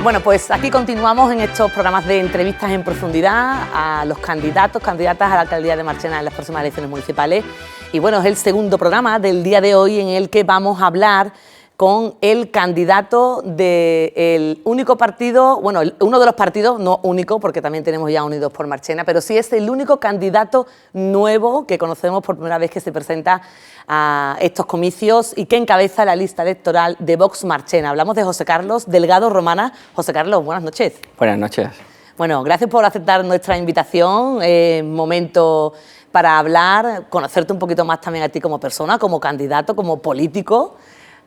Bueno, pues aquí continuamos en estos programas de entrevistas en profundidad a los candidatas a la alcaldía de Marchena en las próximas elecciones municipales. Y bueno, es el segundo programa del día de hoy en el que vamos a hablar con el candidato del único partido, bueno, uno de los partidos, no único, porque también tenemos ya Unidos por Marchena, pero sí es el único candidato nuevo que conocemos por primera vez que se presenta a estos comicios y que encabeza la lista electoral de Vox Marchena. Hablamos de José Carlos Delgado Romana. José Carlos, buenas noches. Buenas noches. Bueno, gracias por aceptar nuestra invitación. Momento para hablar, conocerte un poquito más también a ti como persona, como candidato, como político.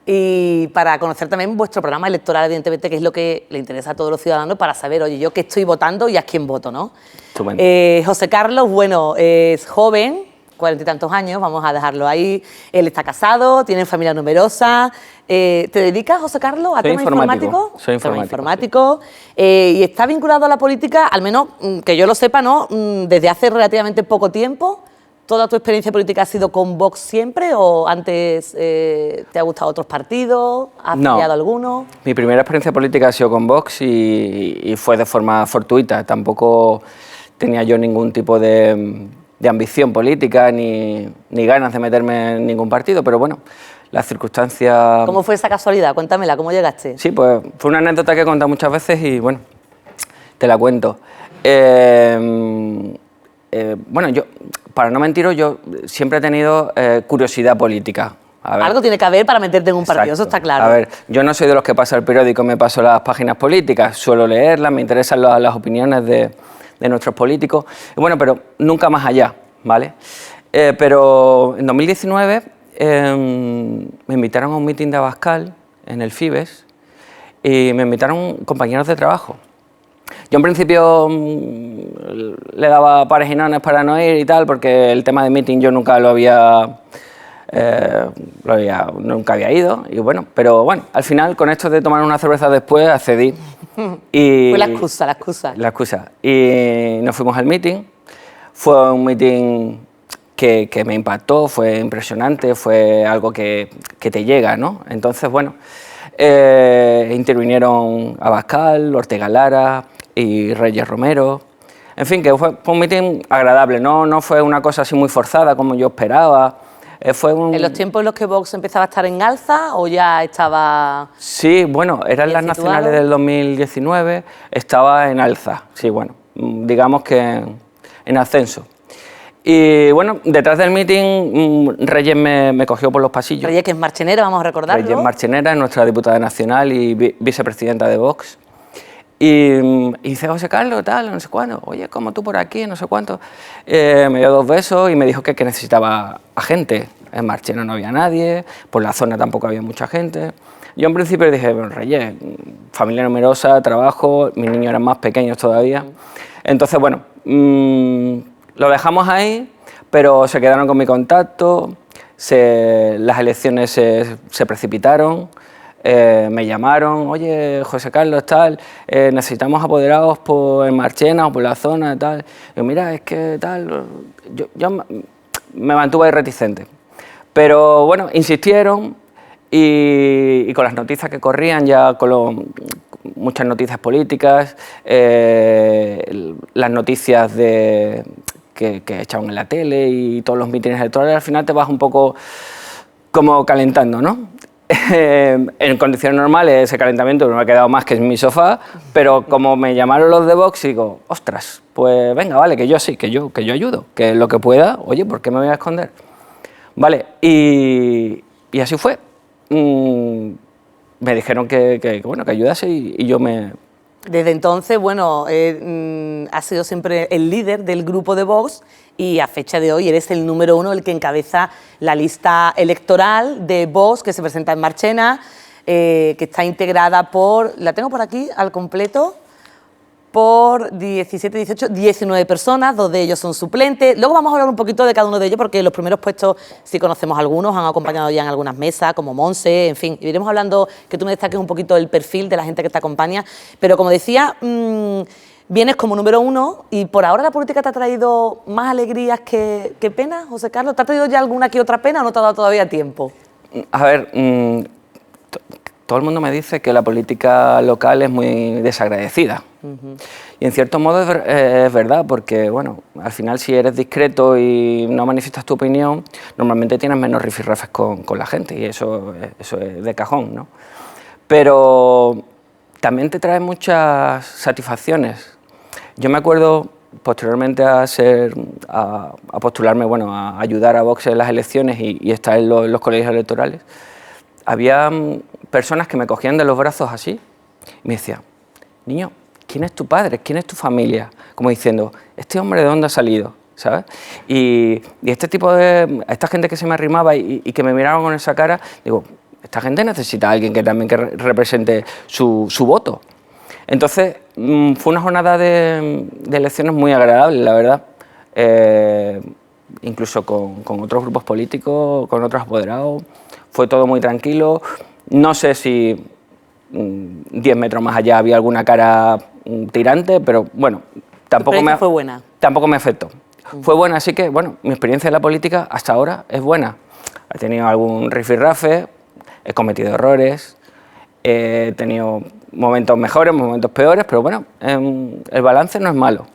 Y para conocer también vuestro programa electoral, evidentemente, que es lo que le interesa a todos los ciudadanos para saber, oye, yo qué estoy votando y a quién voto, ¿no? José Carlos, bueno, es joven, 40 y tantos años, vamos a dejarlo ahí. Él está casado, tiene familia numerosa. ¿Te dedicas, José Carlos, a temas informáticos? Soy informático. Sí. Y está vinculado a la política, al menos que yo lo sepa, ¿no? Desde hace relativamente poco tiempo. ¿Toda tu experiencia política ha sido con Vox siempre o antes te ha gustado otros partidos? ¿Has apoyado alguno? Mi primera experiencia política ha sido con Vox y fue de forma fortuita. Tampoco tenía yo ningún tipo de ambición política ni ganas de meterme en ningún partido, pero bueno, las circunstancias... ¿Cómo fue esa casualidad? Cuéntamela, ¿cómo llegaste? Sí, pues fue una anécdota que he contado muchas veces y bueno, te la cuento. Bueno, yo, para no mentiros, yo siempre he tenido curiosidad política. Algo tiene que haber para meterte en un partido, exacto. Eso está claro. A ver, yo no soy de los que pasa el periódico y me paso las páginas políticas, suelo leerlas, me interesan las opiniones de nuestros políticos, y bueno, pero nunca más allá, ¿vale? Pero en 2019 me invitaron a un mitin de Abascal en el Fibes y me invitaron compañeros de trabajo. Yo en principio le daba pares y nones para no ir y tal, porque el tema de meeting yo nunca nunca había ido, y bueno, pero bueno, al final con esto de tomar una cerveza después accedí. Y fue la excusa. La excusa. Y nos fuimos al meeting, fue un meeting que me impactó, fue impresionante, fue algo que te llega, ¿no? Entonces, bueno, intervinieron Abascal, Ortega Lara y Reyes Romero. En fin, que fue un meeting agradable, no fue una cosa así muy forzada como yo esperaba. ¿En los tiempos en los que Vox empezaba a estar en alza o ya estaba...? Sí, bueno, eran las nacionales del 2019, estaba en alza, sí, bueno, digamos que en ascenso. Y bueno, detrás del meeting Reyes me cogió por los pasillos. Reyes, que es marchenera, vamos a recordarlo. Reyes Marchenera, es nuestra diputada nacional y vicepresidenta de Vox. Y dice, José Carlos, tal, no sé cuándo, oye, como tú por aquí, no sé cuánto. Me dio 2 besos y me dijo que necesitaba a gente. En Marchena no había nadie, por la zona tampoco había mucha gente. Yo en principio dije, bueno, Reyes, familia numerosa, trabajo, mis niños eran más pequeños todavía. Entonces, bueno, lo dejamos ahí, pero se quedaron con mi contacto, las elecciones se precipitaron. Me llamaron, oye, José Carlos, tal, necesitamos apoderados en Marchena o por la zona, tal. Y yo, mira, es que tal, yo me mantuve ahí reticente. Pero bueno, insistieron y con las noticias que corrían, ya con muchas noticias políticas, las noticias que echaban en la tele y todos los mítines electorales, al final te vas un poco como calentando, ¿no? En condiciones normales ese calentamiento no me ha quedado más que en mi sofá, pero como me llamaron los de Vox, digo, ostras, pues venga, vale, que yo sí, que yo ayudo, que lo que pueda, oye, ¿por qué me voy a esconder? Vale, y así fue. Me dijeron que ayudase y yo me... Desde entonces, bueno, has sido siempre el líder del grupo de Vox y a fecha de hoy eres el número 1, el que encabeza la lista electoral de Vox que se presenta en Marchena, que está integrada por, la tengo por aquí al completo, por 17, 18, 19 personas, 2 de ellos son suplentes. Luego vamos a hablar un poquito de cada uno de ellos porque los primeros puestos sí conocemos algunos, han acompañado ya en algunas mesas, como Monse, en fin. Iremos hablando, que tú me destaques un poquito el perfil de la gente que te acompaña. Pero como decía, vienes como número 1 y por ahora la política te ha traído más alegrías que penas, José Carlos. ¿Te ha traído ya alguna que otra pena o no te ha dado todavía tiempo? A ver, todo el mundo me dice que la política local es muy desagradecida. Y en cierto modo es verdad, porque bueno, al final si eres discreto y no manifiestas tu opinión, normalmente tienes menos rifirrafes con la gente, y eso es de cajón, ¿no? Pero también te trae muchas satisfacciones. Yo me acuerdo, posteriormente a postularme, bueno, a ayudar a Vox en las elecciones y estar en los colegios electorales, había personas que me cogían de los brazos así y me decían, niño, ¿quién es tu padre? ¿Quién es tu familia? Como diciendo, ¿este hombre de dónde ha salido? ¿Sabes? Y este tipo de... esta gente que se me arrimaba y que me miraba con esa cara, digo, esta gente necesita a alguien que también represente su voto. Entonces, fue una jornada de elecciones muy agradable, la verdad. Incluso con otros grupos políticos, con otros apoderados, fue todo muy tranquilo. No sé si 10 metros más allá había alguna cara tirante, pero bueno, fue buena. Tampoco me afectó. Fue buena, así que bueno, mi experiencia en la política hasta ahora es buena. He tenido algún rifirrafe, he cometido errores, he tenido momentos mejores, momentos peores, pero bueno, el balance no es malo.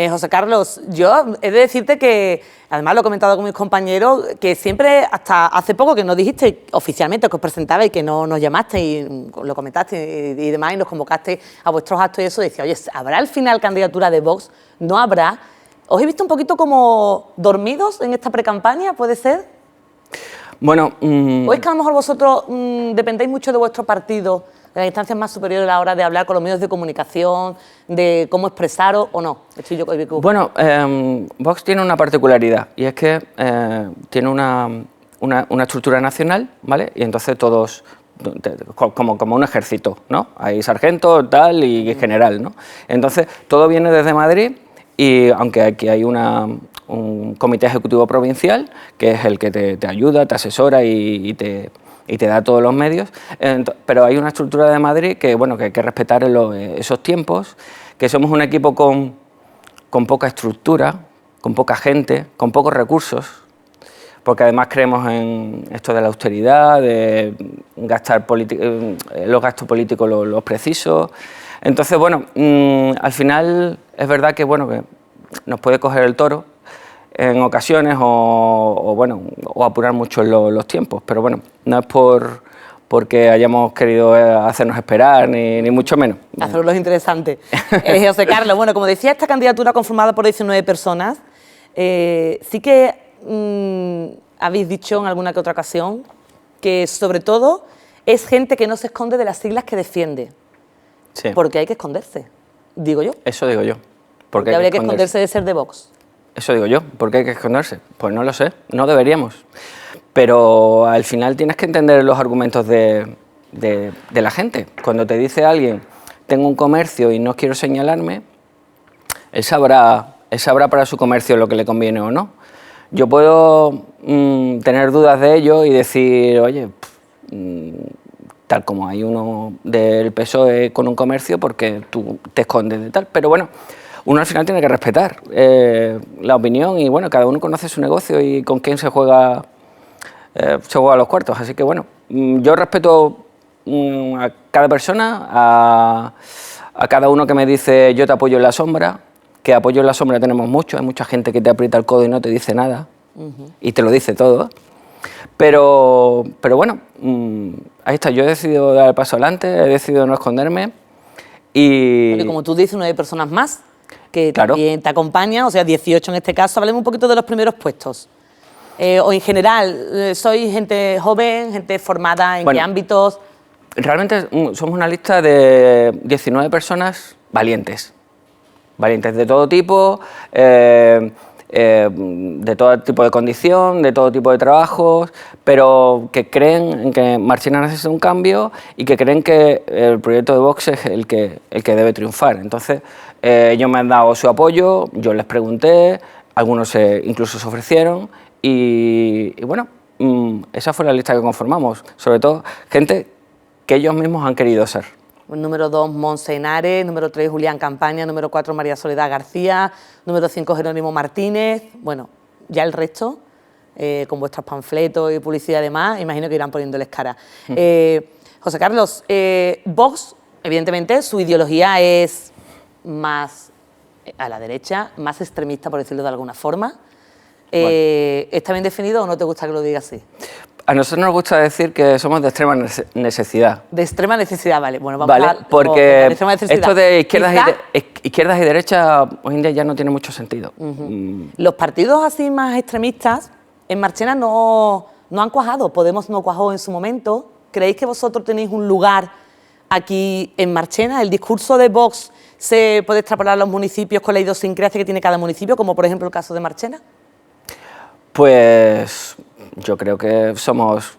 José Carlos, yo he de decirte que, además lo he comentado con mis compañeros, que siempre, hasta hace poco que nos dijiste oficialmente que os presentabais y que no nos llamaste y lo comentaste y demás y nos convocaste a vuestros actos y eso, decía, oye, ¿habrá al final candidatura de Vox? ¿No habrá? ¿Os he visto un poquito como dormidos en esta precampaña, puede ser? Bueno... ¿O es que a lo mejor vosotros dependéis mucho de vuestro partido, de las instancias más superiores a la hora de hablar con los medios de comunicación, de cómo expresaros o no? Estoy yo equivocado. Bueno, Vox tiene una particularidad y es que tiene una estructura nacional, ¿vale? Y entonces todos, como un ejército, ¿no? Hay sargento, tal y general, ¿no? Entonces todo viene desde Madrid y aunque aquí hay un comité ejecutivo provincial que es el que te ayuda, te asesora y te da todos los medios, pero hay una estructura de Madrid que, bueno, que hay que respetar esos tiempos, que somos un equipo con poca estructura, con poca gente, con pocos recursos, porque además creemos en esto de la austeridad, de gastar los gastos políticos los precisos. Entonces, bueno, al final es verdad que, bueno, que nos puede coger el toro en ocasiones o apurar mucho los tiempos, pero bueno, no es porque hayamos querido hacernos esperar, ni mucho menos. Hacerlo interesante. José Carlos, bueno, como decía, esta candidatura conformada por 19 personas, sí que habéis dicho en alguna que otra ocasión que sobre todo es gente que no se esconde de las siglas que defiende. Sí. Porque hay que esconderse, digo yo. Eso digo yo. Porque habría que esconderse de ser de Vox. Eso digo yo. ¿Por qué hay que esconderse? Pues no lo sé, no deberíamos. Pero al final tienes que entender los argumentos de la gente. Cuando te dice alguien, tengo un comercio y no quiero señalarme, él sabrá para su comercio lo que le conviene o no. Yo puedo tener dudas de ello y decir, oye, tal como hay uno del PSOE con un comercio, porque tú te escondes de tal. Pero bueno, uno al final tiene que respetar la opinión y bueno, cada uno conoce su negocio y con quién se juega los cuartos. Así que bueno, yo respeto a cada persona, a cada uno que me dice yo te apoyo en la sombra, que apoyo en la sombra tenemos mucho, hay mucha gente que te aprieta el codo y no te dice nada y te lo dice todo. Pero bueno, ahí está, yo he decidido dar el paso adelante, he decidido no esconderme y como tú dices, no hay personas más que claro, también te acompañan, o sea, 18 en este caso. Hablemos un poquito de los primeros puestos. O en general, ¿sois gente joven, gente formada en qué ámbitos? Realmente somos una lista de 19 personas valientes. Valientes de todo tipo, de todo tipo de condición, de todo tipo de trabajos, pero que creen en que Marchena necesita un cambio y que creen que el proyecto de Vox es el que debe triunfar. Entonces, ellos me han dado su apoyo, yo les pregunté, algunos incluso se ofrecieron y bueno, esa fue la lista que conformamos, sobre todo gente que ellos mismos han querido ser. Número 2, Montse Henares, número 3, Julián Campaña, número 4, María Soledad García, número 5, Jerónimo Martínez. Bueno, ya el resto, con vuestros panfletos y publicidad y demás, imagino que irán poniéndoles cara. José Carlos, Vox, evidentemente, su ideología es más a la derecha, más extremista, por decirlo de alguna forma. ¿Está bien definido o no te gusta que lo diga así? A nosotros nos gusta decir que somos de extrema necesidad. De extrema necesidad, vale. Bueno, vamos Vale, a... porque extrema necesidad. esto de izquierdas y derechas hoy en día ya no tiene mucho sentido. Los partidos así más extremistas en Marchena no han cuajado. Podemos no cuajó en su momento. ¿Creéis que vosotros tenéis un lugar aquí en Marchena? ¿El discurso de Vox se puede extrapolar a los municipios con la idiosincrasia que tiene cada municipio, como por ejemplo el caso de Marchena? Pues yo creo que somos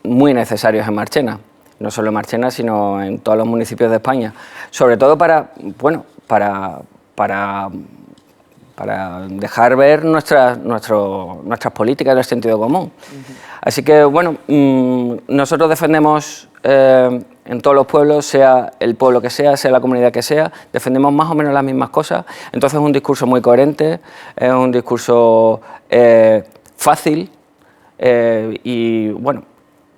muy necesarios en Marchena, no solo en Marchena, sino en todos los municipios de España, sobre todo para dejar ver nuestras políticas del sentido común. Así que, bueno, nosotros defendemos en todos los pueblos, sea el pueblo que sea la comunidad que sea, defendemos más o menos las mismas cosas. Entonces es un discurso muy coherente, es un discurso fácil y, bueno,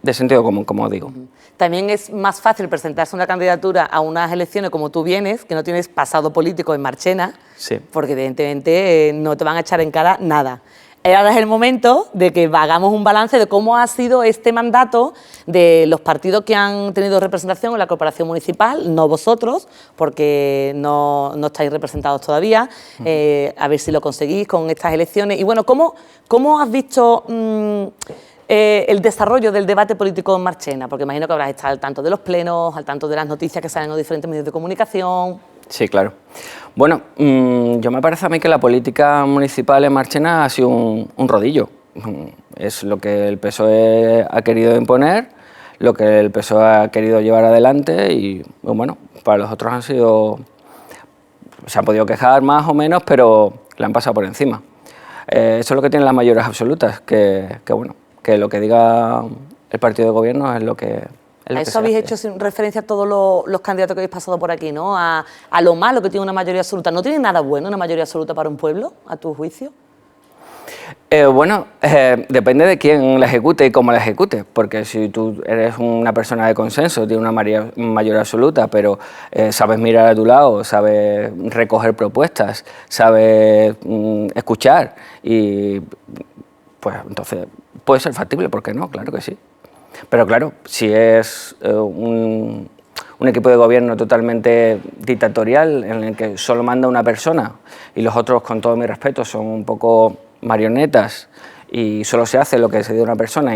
de sentido común, como digo. También es más fácil presentarse una candidatura a unas elecciones como tú vienes, que no tienes pasado político en Marchena, sí, porque evidentemente no te van a echar en cara nada. Ahora es el momento de que hagamos un balance de cómo ha sido este mandato de los partidos que han tenido representación en la corporación municipal, no vosotros, porque no estáis representados todavía, a ver si lo conseguís con estas elecciones. Y bueno, ¿cómo has visto el desarrollo del debate político en Marchena? Porque imagino que habrás estado al tanto de los plenos, al tanto de las noticias que salen en los diferentes medios de comunicación. Sí, claro. Bueno, yo me parece a mí que la política municipal en Marchena ha sido un rodillo. Es lo que el PSOE ha querido imponer, lo que el PSOE ha querido llevar adelante y, bueno, para los otros se han podido quejar más o menos, pero le han pasado por encima. Eso es lo que tienen las mayorías absolutas, que bueno, que lo que diga el partido de gobierno es lo que... A eso habéis hecho referencia a todos los candidatos que habéis pasado por aquí, ¿no? A lo malo que tiene una mayoría absoluta. ¿No tiene nada bueno una mayoría absoluta para un pueblo, a tu juicio? Bueno, depende de quién la ejecute y cómo la ejecute, porque si tú eres una persona de consenso, tienes una mayoría absoluta, pero sabes mirar a tu lado, sabes recoger propuestas, sabes escuchar, y pues entonces puede ser factible, ¿por qué no? Claro que sí. Pero claro, si es un equipo de gobierno totalmente dictatorial en el que solo manda una persona y los otros, con todo mi respeto, son un poco marionetas y solo se hace lo que se dice una persona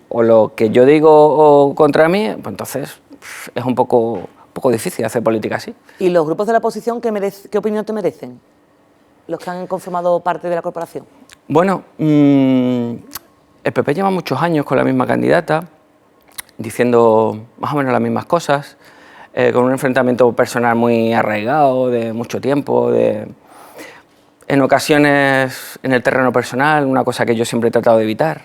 o lo que yo digo o contra mí, pues entonces es un poco difícil hacer política así. ¿Y los grupos de la oposición qué opinión te merecen? Los que han conformado parte de la corporación. Bueno, el PP lleva muchos años con la misma candidata, diciendo más o menos las mismas cosas, con un enfrentamiento personal muy arraigado, de mucho tiempo, en ocasiones en el terreno personal, una cosa que yo siempre he tratado de evitar.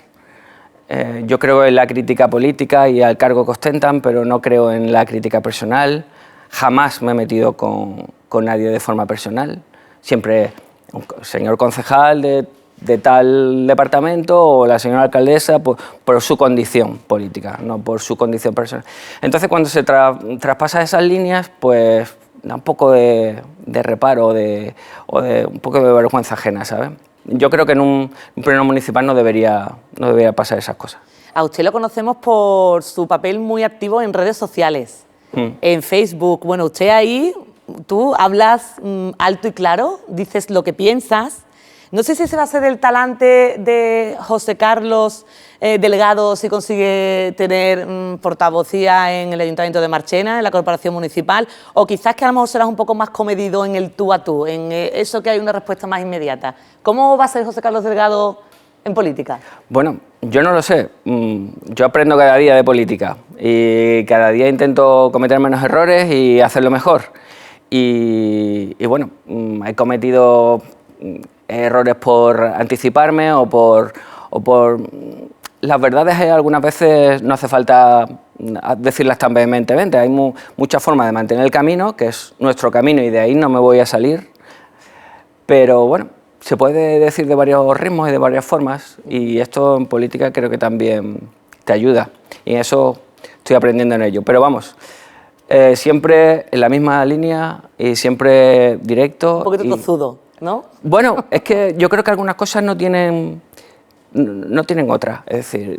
Yo creo en la crítica política y al cargo que ostentan, pero no creo en la crítica personal. Jamás me he metido con nadie de forma personal. Siempre un señor concejal de tal departamento o la señora alcaldesa por su condición política, no por su condición personal. Entonces, cuando se traspasa esas líneas, pues da un poco de reparo o de un poco de vergüenza ajena, ¿sabes? Yo creo que en un pleno municipal no debería pasar esas cosas. A usted lo conocemos por su papel muy activo en redes sociales, en Facebook. Bueno, usted ahí, tú hablas alto y claro, dices lo que piensas. No sé si ese va a ser el talante de José Carlos Delgado si consigue tener portavocía en el Ayuntamiento de Marchena, en la Corporación Municipal, o quizás que a lo mejor serás un poco más comedido en el tú a tú, en eso que hay una respuesta más inmediata. ¿Cómo va a ser José Carlos Delgado en política? Bueno, yo no lo sé. Yo aprendo cada día de política y cada día intento cometer menos errores y hacerlo mejor. Y bueno, he cometido errores por anticiparme o por las verdades algunas veces no hace falta decirlas tan vehementemente. Hay muchas formas de mantener el camino, que es nuestro camino y de ahí no me voy a salir. Pero bueno, se puede decir de varios ritmos y de varias formas y esto en política creo que también te ayuda. Y en eso estoy aprendiendo en ello. Pero vamos, siempre en la misma línea y siempre directo. Un poquito tozudo, ¿no? Bueno, es que yo creo que algunas cosas no tienen otras, es decir,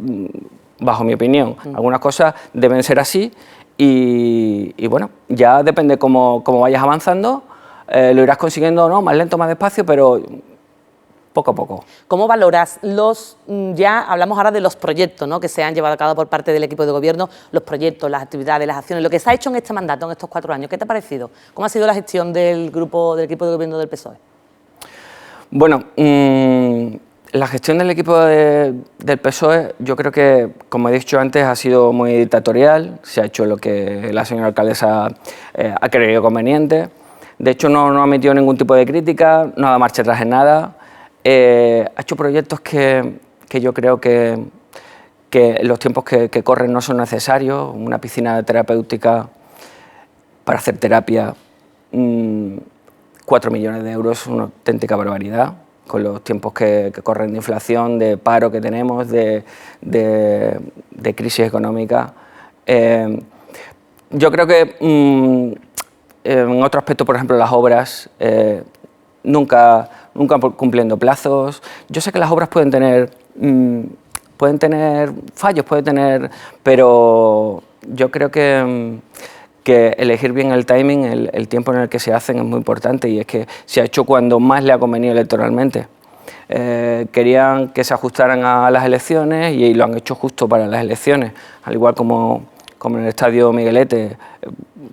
bajo mi opinión, algunas cosas deben ser así y bueno, ya depende cómo vayas avanzando, lo irás consiguiendo o no, más lento, más despacio, pero poco a poco. ¿Cómo valoras ya hablamos ahora de los proyectos, ¿no?, que se han llevado a cabo por parte del equipo de gobierno, los proyectos, las actividades, las acciones, lo que se ha hecho en este mandato, en estos 4 años? ¿Qué te ha parecido? ¿Cómo ha sido la gestión del equipo de gobierno del PSOE? Bueno, la gestión del equipo del PSOE, yo creo que, como he dicho antes, ha sido muy dictatorial, se ha hecho lo que la señora alcaldesa ha creído conveniente. De hecho, no ha metido ningún tipo de crítica, no ha dado marcha atrás en nada. Ha hecho proyectos que yo creo que en los tiempos que corren no son necesarios. Una piscina terapéutica para hacer terapia, 4 millones de euros, es una auténtica barbaridad, con los tiempos que corren de inflación, de paro que tenemos, de crisis económica. Yo creo que en otro aspecto, por ejemplo, las obras, nunca cumpliendo plazos. Yo sé que las obras pueden tener fallos, pero yo creo que elegir bien el timing, el tiempo en el que se hacen es muy importante, y es que se ha hecho cuando más le ha convenido electoralmente. Querían que se ajustaran a las elecciones y lo han hecho justo para las elecciones, al igual como en el Estadio Miguelete.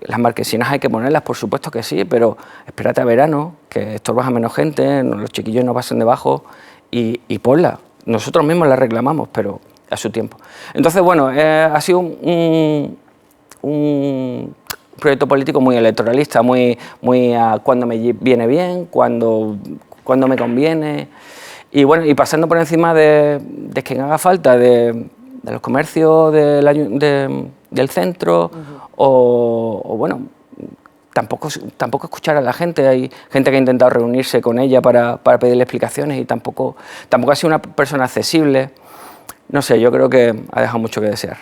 Las marquesinas hay que ponerlas, por supuesto que sí, pero espérate a verano, que estorbas a menos gente, los chiquillos no pasen debajo, y ponla. Nosotros mismos la reclamamos, pero a su tiempo. Entonces, bueno, ha sido un proyecto político muy electoralista, muy a cuando me viene bien, cuando me conviene, y bueno, y pasando por encima de quien haga falta, de los comercios del centro, o bueno, tampoco escuchar a la gente. Hay gente que ha intentado reunirse con ella para pedirle explicaciones y tampoco ha sido una persona accesible. No sé, yo creo que ha dejado mucho que desear.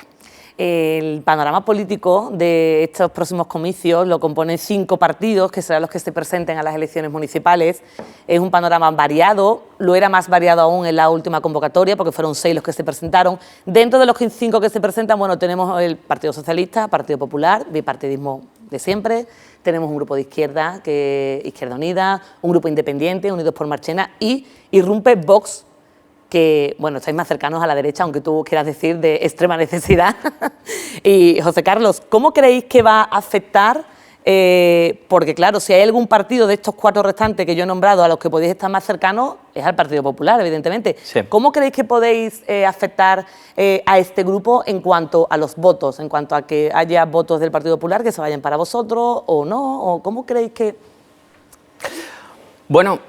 El panorama político de estos próximos comicios lo componen 5 partidos, que serán los que se presenten a las elecciones municipales. Es un panorama variado, lo era más variado aún en la última convocatoria, porque fueron 6 los que se presentaron. Dentro de los 5 que se presentan, bueno, tenemos el Partido Socialista, Partido Popular, bipartidismo de siempre, tenemos un grupo de izquierda, Izquierda Unida, un grupo independiente, Unidos por Marchena, y irrumpe Vox, que, bueno, estáis más cercanos a la derecha, aunque tú quieras decir de extrema necesidad. Y, José Carlos, ¿cómo creéis que va a afectar? Porque, claro, si hay algún partido de estos 4 restantes que yo he nombrado a los que podéis estar más cercanos, es al Partido Popular, evidentemente. Sí. ¿Cómo creéis que podéis afectar a este grupo en cuanto a los votos, en cuanto a que haya votos del Partido Popular que se vayan para vosotros o no? ¿O cómo creéis que...? Bueno,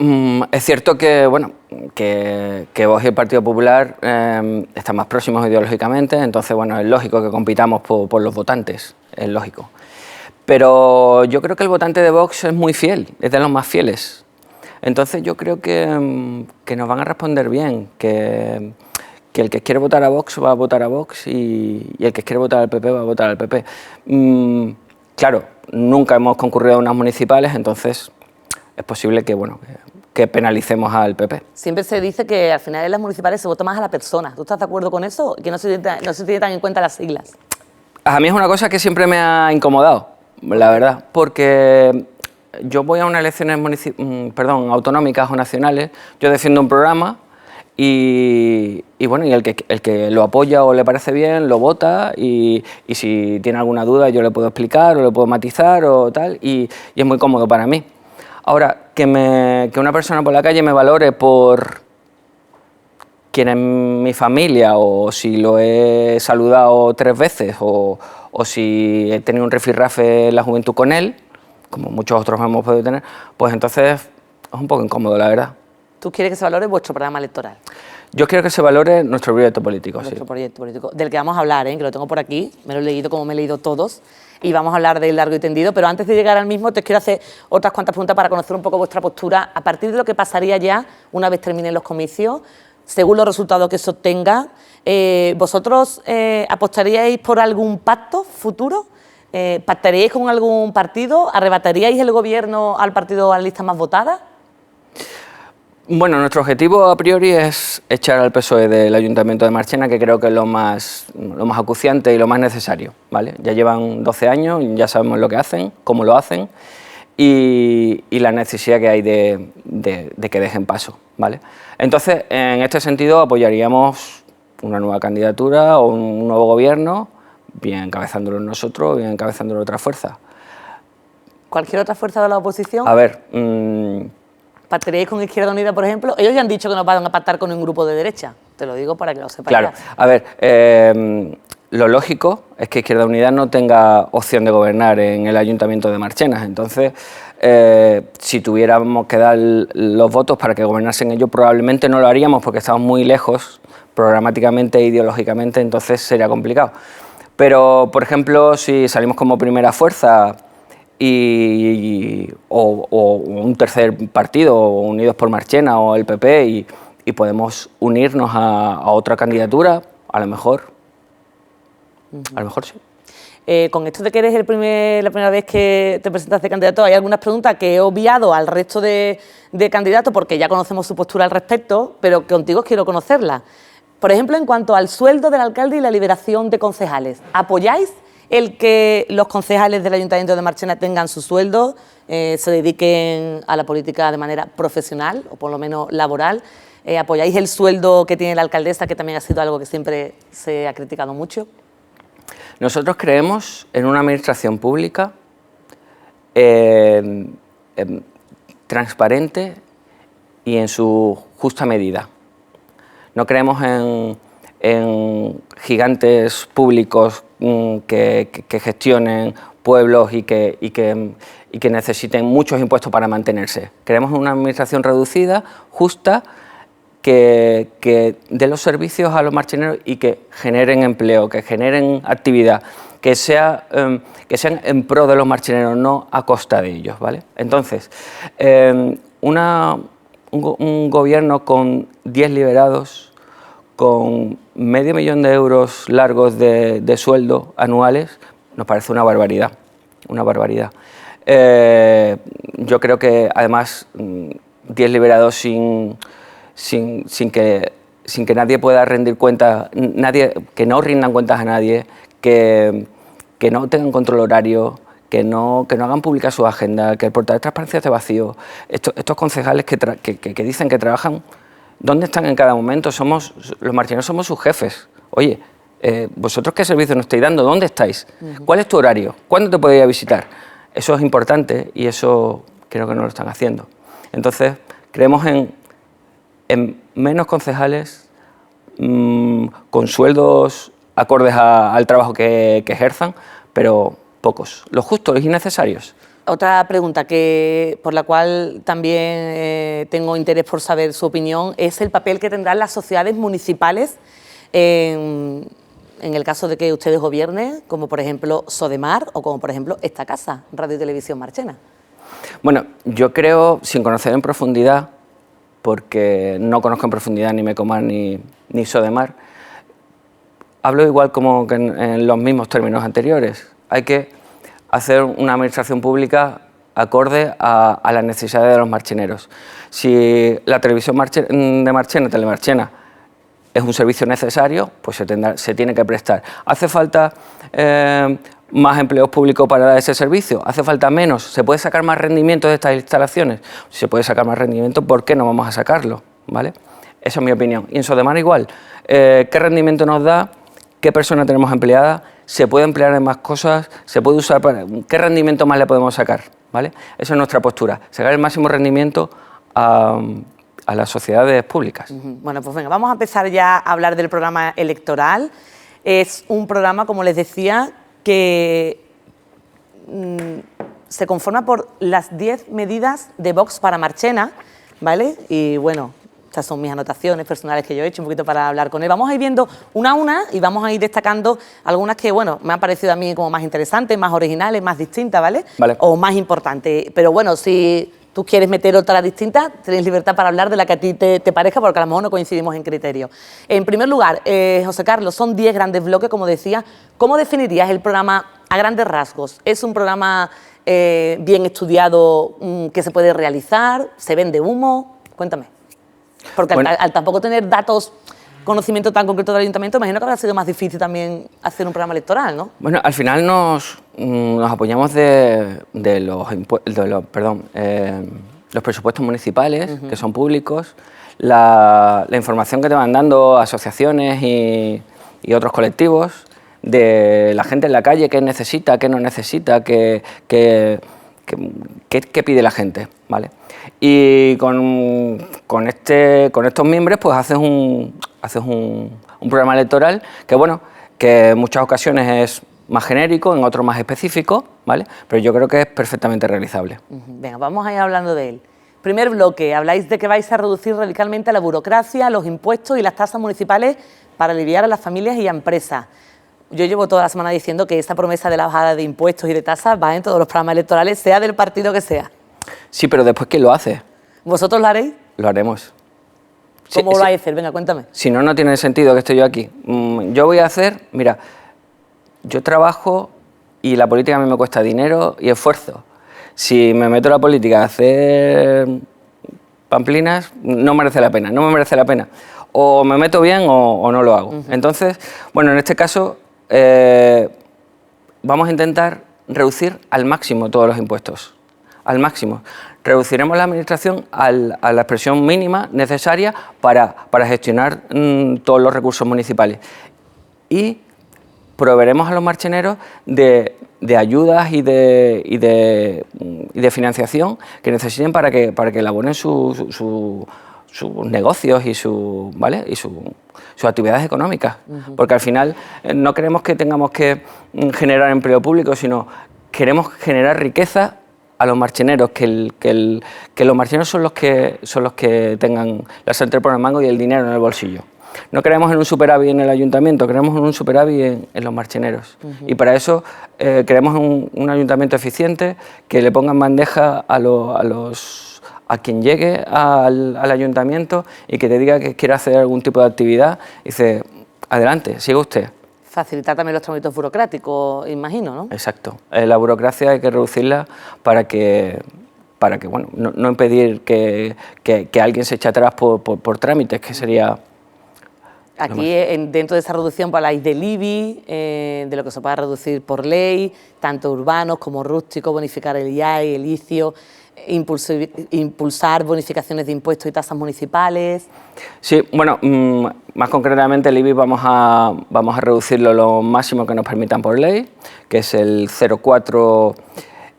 es cierto que Vox y el Partido Popular están más próximos ideológicamente, entonces, bueno, es lógico que compitamos por los votantes, es lógico. Pero yo creo que el votante de Vox es muy fiel, es de los más fieles. Entonces yo creo que nos van a responder bien, que el que quiere votar a Vox va a votar a Vox y el que quiere votar al PP va a votar al PP. Claro, nunca hemos concurrido a unas municipales, entonces es posible que penalicemos al PP. Siempre se dice que al final en las municipales se vota más a la persona. ¿Tú estás de acuerdo con eso? Que no se tiene tan en cuenta las siglas. A mí es una cosa que siempre me ha incomodado, la verdad, porque yo voy a unas elecciones autonómicas o nacionales, yo defiendo un programa y bueno, y el que lo apoya o le parece bien, lo vota, y si tiene alguna duda yo le puedo explicar o le puedo matizar o tal, y es muy cómodo para mí. Ahora, que una persona por la calle me valore por quién es mi familia, o si lo he saludado 3 veces, o si he tenido un rifirrafe en la juventud con él, como muchos otros hemos podido tener, pues entonces es un poco incómodo, la verdad. ¿Tú quieres que se valore vuestro programa electoral? Yo quiero que se valore nuestro proyecto político, nuestro proyecto político, del que vamos a hablar, que lo tengo por aquí, me lo he leído como me he leído todos, y vamos a hablar de largo y tendido, pero antes de llegar al mismo te quiero hacer otras cuantas preguntas para conocer un poco vuestra postura a partir de lo que pasaría ya una vez terminen los comicios. según los resultados que se obtengan. ¿Vosotros apostaríais por algún pacto futuro? ¿Pactaríais con algún partido? ¿Arrebataríais el gobierno al partido a la lista más votada? Bueno, nuestro objetivo a priori es echar al PSOE del Ayuntamiento de Marchena, que creo que es lo más acuciante y lo más necesario, ¿vale? Ya llevan 12 años, ya sabemos lo que hacen, cómo lo hacen y la necesidad que hay de que dejen paso, ¿vale? Entonces, en este sentido, apoyaríamos una nueva candidatura o un nuevo gobierno, bien encabezándolo nosotros, bien encabezándolo otra fuerza. ¿Cualquier otra fuerza de la oposición? A ver... ¿Pactaríais con Izquierda Unida, por ejemplo? Ellos ya han dicho que no van a pactar con un grupo de derecha. Te lo digo para que lo sepáis. Claro, a ver, lo lógico es que Izquierda Unida no tenga opción de gobernar en el Ayuntamiento de Marchena. Entonces, si tuviéramos que dar los votos para que gobernasen ellos, probablemente no lo haríamos porque estamos muy lejos programáticamente e ideológicamente, entonces sería complicado. Pero, por ejemplo, si salimos como primera fuerza... o un tercer partido, Unidos por Marchena o el PP, y podemos unirnos a otra candidatura, a lo mejor sí. Con esto de que eres la primera vez que te presentas de candidato, hay algunas preguntas que he obviado al resto de candidatos porque ya conocemos su postura al respecto, pero contigo quiero conocerla. Por ejemplo, en cuanto al sueldo del alcalde y la liberación de concejales, ¿apoyáis el que los concejales del Ayuntamiento de Marchena tengan su sueldo, se dediquen a la política de manera profesional o por lo menos laboral? ¿Apoyáis el sueldo que tiene la alcaldesa, que también ha sido algo que siempre se ha criticado mucho? Nosotros creemos en una administración pública transparente y en su justa medida. No creemos en gigantes públicos que gestionen pueblos y que necesiten muchos impuestos para mantenerse. Queremos una administración reducida, justa, que dé los servicios a los marcheneros y que generen empleo, que generen actividad, que sean en pro de los marcheneros, no a costa de ellos, ¿vale? Entonces, un gobierno con 10 liberados, con $500.000 de euros largos de sueldo anuales, nos parece una barbaridad, una barbaridad. Yo creo que además 10 liberados sin que nadie pueda rendir cuentas, que no rindan cuentas a nadie, que no tengan control horario, que no hagan pública su agenda, que el portal de transparencia esté vacío. Estos concejales que dicen que trabajan, ¿dónde están en cada momento? Los marcheneros somos sus jefes. Oye, ¿vosotros qué servicio nos estáis dando? ¿Dónde estáis? ¿Cuál es tu horario? ¿Cuándo te puedo ir a visitar? Eso es importante y eso creo que no lo están haciendo. Entonces, creemos en menos concejales, con sueldos acordes al trabajo que ejerzan, pero pocos, los justos y necesarios. Otra pregunta por la cual también tengo interés por saber su opinión es el papel que tendrán las sociedades municipales en el caso de que ustedes gobiernen, como por ejemplo Sodemar o como por ejemplo esta casa, Radio y Televisión Marchena. Bueno, yo creo, sin conocer en profundidad, porque no conozco en profundidad ni Mecomar ni Sodemar, hablo igual como que en los mismos términos anteriores. Hay que hacer una administración pública acorde a las necesidades de los marcheneros. Si la televisión de Marchena, Telemarchena, es un servicio necesario, pues se tiene que prestar. ¿Hace falta más empleos públicos para dar ese servicio? ¿Hace falta menos? ¿Se puede sacar más rendimiento de estas instalaciones? Si se puede sacar más rendimiento, ¿por qué no vamos a sacarlo? ¿Vale? Esa es mi opinión. Y en Sodemar igual. ¿Qué rendimiento nos da? ¿Qué personas tenemos empleadas? ¿Se puede emplear en más cosas? ¿Se puede usar para...? ¿Qué rendimiento más le podemos sacar? ¿Vale? Esa es nuestra postura. Sacar el máximo rendimiento a las sociedades públicas. Bueno, pues venga, vamos a empezar ya a hablar del programa electoral. Es un programa, como les decía, que se conforma por las 10 medidas de Vox para Marchena, ¿vale? Y bueno, estas son mis anotaciones personales que yo he hecho un poquito para hablar con él. Vamos a ir viendo una a una y vamos a ir destacando algunas que, bueno, me han parecido a mí como más interesantes, más originales, más distintas, ¿vale? Vale. O más importantes. Pero bueno, si tú quieres meter otra distinta, tienes libertad para hablar de la que a ti te parezca, porque a lo mejor no coincidimos en criterio. En primer lugar, José Carlos, son 10 grandes bloques, como decía. ¿Cómo definirías el programa a grandes rasgos? ¿Es un programa bien estudiado que se puede realizar? ¿Se vende humo? Cuéntame. Porque bueno, al tampoco tener datos, conocimiento tan concreto del ayuntamiento, imagino que habrá sido más difícil también hacer un programa electoral, ¿no? Bueno, al final nos apoyamos de los presupuestos municipales, que son públicos, la información que te van dando asociaciones y otros colectivos, de la gente en la calle, qué necesita, qué no necesita, qué pide la gente, ¿vale? Y con estos miembros pues haces un programa electoral que, bueno, que en muchas ocasiones es más genérico, en otros más específico, ¿vale? Pero yo creo que es perfectamente realizable. Venga, vamos a ir hablando de él. Primer bloque, habláis de que vais a reducir radicalmente la burocracia, los impuestos y las tasas municipales para aliviar a las familias y a empresas. Yo llevo toda la semana diciendo que esta promesa de la bajada de impuestos y de tasas va en todos los programas electorales, sea del partido que sea. Sí, pero después, ¿quién lo hace? ¿Vosotros lo haréis? Lo haremos. ¿Cómo lo vais a hacer? Venga, cuéntame. Si no, no tiene sentido que esté yo aquí. Yo voy a hacer, mira, yo trabajo y la política a mí me cuesta dinero y esfuerzo. Si me meto en la política a hacer pamplinas, no merece la pena, no me merece la pena. O me meto bien o no lo hago. Entonces, bueno, en este caso vamos a intentar reducir al máximo todos los impuestos, al máximo. Reduciremos la administración a la expresión mínima necesaria para gestionar todos los recursos municipales. Y proveeremos a los marcheneros de ayudas y de financiación que necesiten para que elaboren sus negocios y sus actividades económicas. Porque al final no queremos que tengamos que generar empleo público, sino queremos generar riqueza a los marcheneros, que los marcheneros son los que tengan la sartén por el mango y el dinero en el bolsillo. No creemos en un superávit en el ayuntamiento, creemos en un superávit en los marcheneros. Y para eso queremos un ayuntamiento eficiente, que le ponga en bandeja a quien llegue al ayuntamiento y que te diga que quiere hacer algún tipo de actividad, y dice, adelante, siga usted. Facilitar también los trámites burocráticos, imagino, ¿no? Exacto. La burocracia hay que reducirla para que bueno, no impedir que alguien se eche atrás por trámites, que sería... Aquí, dentro de esa reducción, habláis del IBI, de lo que se pueda reducir por ley, tanto urbanos como rústicos, bonificar el IAI, el ICIO, impulsar bonificaciones de impuestos y tasas municipales. Sí, bueno, más concretamente el IBI vamos a reducirlo lo máximo que nos permitan por ley, que es el 0,4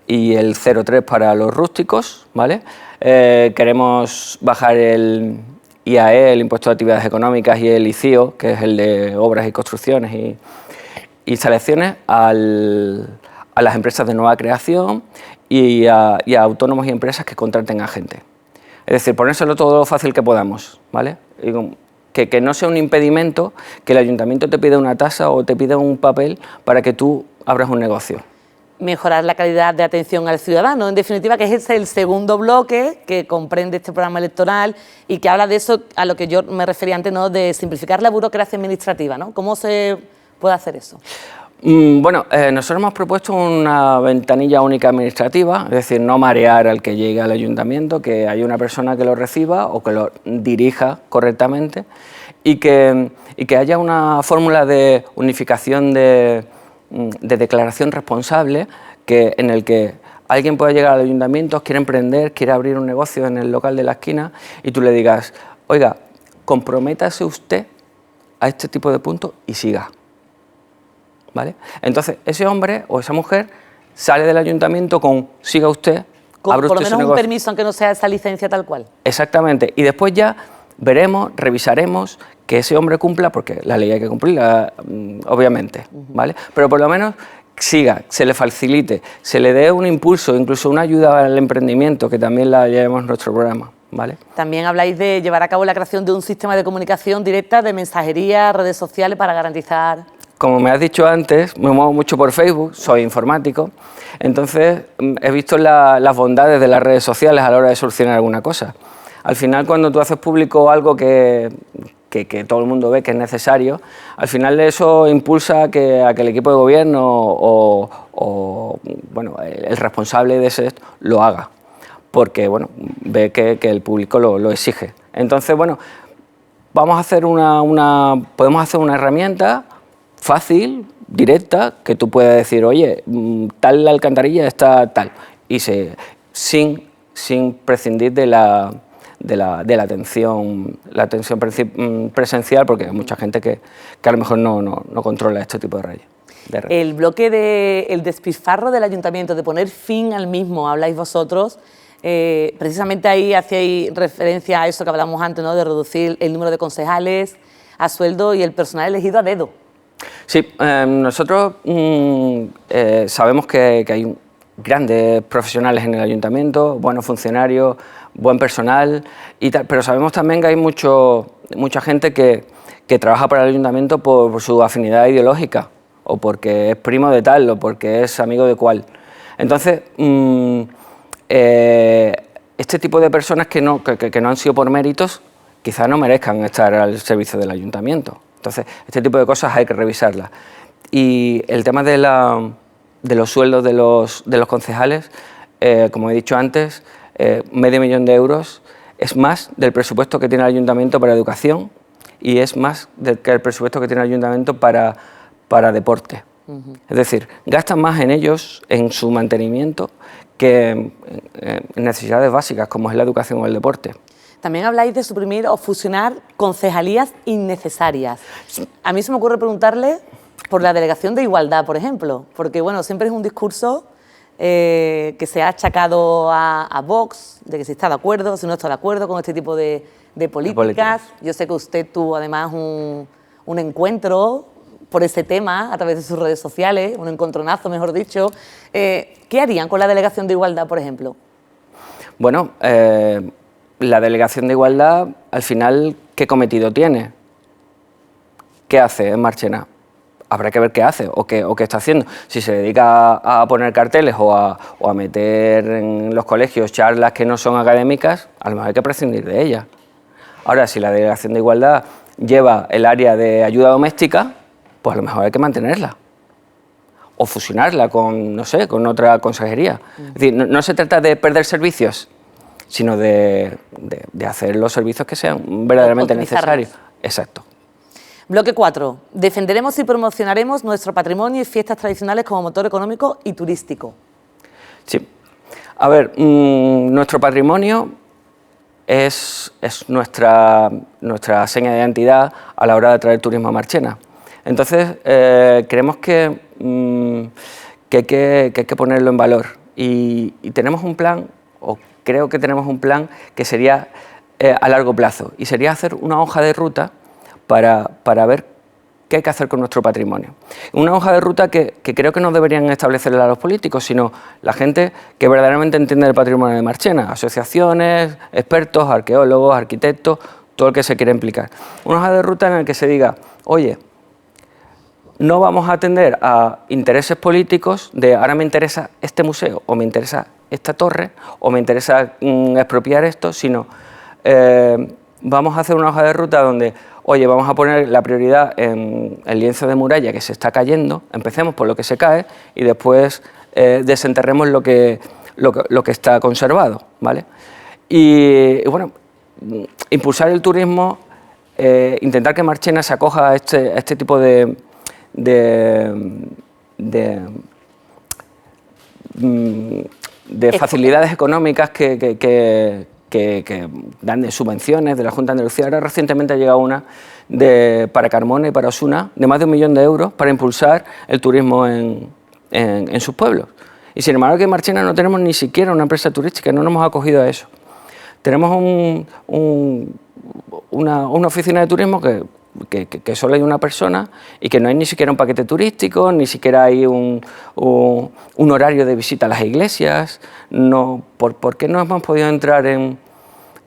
y el 0,3 para los rústicos, ¿vale? Queremos bajar el IAE, el Impuesto de Actividades Económicas, y el ICIO, que es el de Obras y Construcciones y Instalaciones, a las empresas de nueva creación y a autónomos y empresas que contraten a gente. Es decir, ponérselo todo lo fácil que podamos, ¿vale? Que no sea un impedimento que el ayuntamiento te pida una tasa o te pida un papel para que tú abras un negocio. Mejorar la calidad de atención al ciudadano, en definitiva, que es el segundo bloque que comprende este programa electoral y que habla de eso a lo que yo me refería antes, ¿no?, de simplificar la burocracia administrativa, ¿no? ¿Cómo se puede hacer eso? Bueno, nosotros hemos propuesto una ventanilla única administrativa, es decir, no marear al que llegue al ayuntamiento, que haya una persona que lo reciba o que lo dirija correctamente y que haya una fórmula de unificación de declaración responsable, en el que alguien pueda llegar al ayuntamiento, quiere emprender, quiere abrir un negocio en el local de la esquina y tú le digas, oiga, comprométase usted a este tipo de puntos y siga. ¿Vale? Entonces, ese hombre o esa mujer sale del ayuntamiento con siga usted, abre usted su negocio. Por lo menos un permiso, aunque no sea esa licencia tal cual. Exactamente. Y después ya veremos, revisaremos que ese hombre cumpla, porque la ley hay que cumplirla, obviamente, ¿vale? Pero por lo menos siga, se le facilite, se le dé un impulso, incluso una ayuda al emprendimiento, que también la llevamos en nuestro programa, ¿vale? También habláis de llevar a cabo la creación de un sistema de comunicación directa, de mensajería, redes sociales, para garantizar... como me has dicho antes, me muevo mucho por Facebook, soy informático, entonces he visto las bondades de las redes sociales a la hora de solucionar alguna cosa. Al final, cuando tú haces público algo que todo el mundo ve que es necesario, al final eso impulsa a que el equipo de gobierno o bueno, el responsable de ese lo haga, porque bueno, ve que el público lo exige. Entonces, bueno, podemos hacer una herramienta fácil, directa, que tú puedas decir, oye, tal alcantarilla está tal, y sin prescindir de la atención presencial, porque hay mucha gente que a lo mejor no controla este tipo de redes. El bloque del despilfarro del ayuntamiento, de poner fin al mismo, habláis vosotros, precisamente ahí hacíais referencia a eso que hablamos antes, ¿no?, de reducir el número de concejales a sueldo y el personal elegido a dedo. Sí, nosotros sabemos que hay grandes profesionales en el ayuntamiento, buenos funcionarios, buen personal y tal, pero sabemos también que hay mucha gente que trabaja para el ayuntamiento por su afinidad ideológica, o porque es primo de tal, o porque es amigo de cual. Entonces, este tipo de personas que no han sido por méritos, quizás no merezcan estar al servicio del ayuntamiento. Entonces, este tipo de cosas hay que revisarlas. Y el tema de los sueldos de los concejales, como he dicho antes, medio millón de euros es más del presupuesto que tiene el ayuntamiento para educación y es más que el presupuesto que tiene el ayuntamiento para deporte. Es decir, gastan más en ellos, en su mantenimiento, que en necesidades básicas como es la educación o el deporte. También habláis de suprimir o fusionar concejalías innecesarias. A mí se me ocurre preguntarle por la delegación de igualdad, por ejemplo, porque bueno, siempre es un discurso que se ha achacado a Vox, de que si está de acuerdo, si no está de acuerdo con este tipo de políticas. Yo sé que usted tuvo además un encuentro por ese tema a través de sus redes sociales, un encontronazo, mejor dicho. ¿Qué harían con la delegación de igualdad, por ejemplo? Bueno, la delegación de igualdad, al final, ¿qué cometido tiene? ¿Qué hace en Marchena? Habrá que ver qué hace o qué está haciendo. Si se dedica a poner carteles o a meter en los colegios charlas que no son académicas, a lo mejor hay que prescindir de ellas. Ahora, si la delegación de igualdad lleva el área de ayuda doméstica, pues a lo mejor hay que mantenerla. O fusionarla con, no sé, con otra consejería. Es decir, no se trata de perder servicios, sino de hacer los servicios que sean verdaderamente necesarios. Exacto. Bloque 4. Defenderemos y promocionaremos nuestro patrimonio y fiestas tradicionales como motor económico y turístico. Sí. A ver, nuestro patrimonio es nuestra seña de identidad a la hora de atraer turismo a Marchena. Entonces, creemos que hay que ponerlo en valor. Y tenemos un plan, o creo que tenemos un plan que sería a largo plazo, y sería hacer una hoja de ruta para ver qué hay que hacer con nuestro patrimonio. Una hoja de ruta que creo que no deberían establecerla a los políticos, sino la gente que verdaderamente entiende el patrimonio de Marchena, asociaciones, expertos, arqueólogos, arquitectos, todo el que se quiera implicar. Una hoja de ruta en la que se diga, oye, no vamos a atender a intereses políticos de ahora me interesa este museo, o me interesa esta torre, o me interesa expropiar esto, sino vamos a hacer una hoja de ruta donde, oye, vamos a poner la prioridad en el lienzo de muralla que se está cayendo, empecemos por lo que se cae y después desenterremos lo que está conservado, ¿vale? Y bueno, impulsar el turismo, intentar que Marchena se acoja a este tipo de facilidades económicas que dan de subvenciones de la Junta de Andalucía. Ahora recientemente ha llegado una para Carmona y para Osuna de más de 1 millón de euros para impulsar el turismo en sus pueblos. Y sin embargo aquí en Marchena no tenemos ni siquiera una empresa turística, no nos hemos acogido a eso. Tenemos una oficina de turismo que solo hay una persona y que no hay ni siquiera un paquete turístico, ni siquiera hay un horario de visita a las iglesias. No, ¿por qué no hemos podido entrar en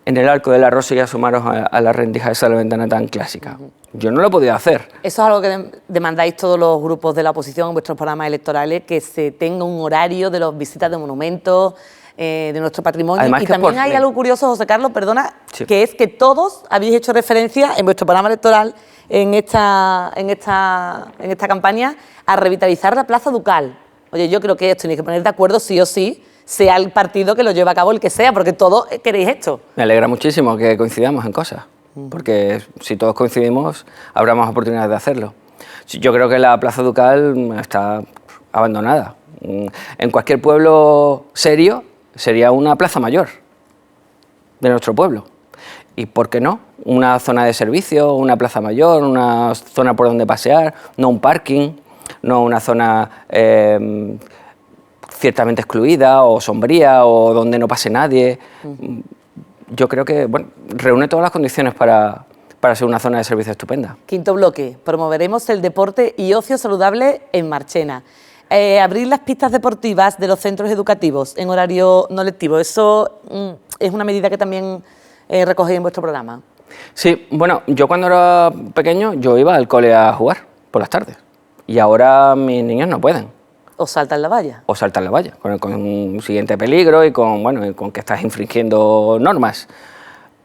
el Arco de la Rosa y asomaros a la rendija esa de la ventana tan clásica? Yo no lo he podido hacer. Eso es algo que demandáis todos los grupos de la oposición en vuestros programas electorales, que se tenga un horario de las visitas de monumentos, de nuestro patrimonio. Además, y que también hay algo curioso, José Carlos, perdona, sí, que es que todos habéis hecho referencia en vuestro programa electoral en esta campaña a revitalizar la Plaza Ducal. Oye, yo creo que os tenéis que poner de acuerdo sí o sí, sea el partido que lo lleve a cabo el que sea, porque todos queréis esto. Me alegra muchísimo que coincidamos en cosas, porque si todos coincidimos habrá más oportunidades de hacerlo. Yo creo que la Plaza Ducal está abandonada. En cualquier pueblo serio sería una plaza mayor de nuestro pueblo. ¿Y por qué no? Una zona de servicio, una plaza mayor, una zona por donde pasear, no un parking, no una zona ciertamente excluida o sombría o donde no pase nadie. Yo creo que bueno, reúne todas las condiciones para ser una zona de servicio estupenda. Quinto bloque, promoveremos el deporte y ocio saludable en Marchena. Abrir las pistas deportivas de los centros educativos en horario no lectivo, ¿eso es una medida que también recogéis en vuestro programa? Sí, bueno, yo cuando era pequeño yo iba al cole a jugar por las tardes y ahora mis niños no pueden. ¿O saltan la valla? O saltan la valla, con un siguiente peligro y con que estás infringiendo normas.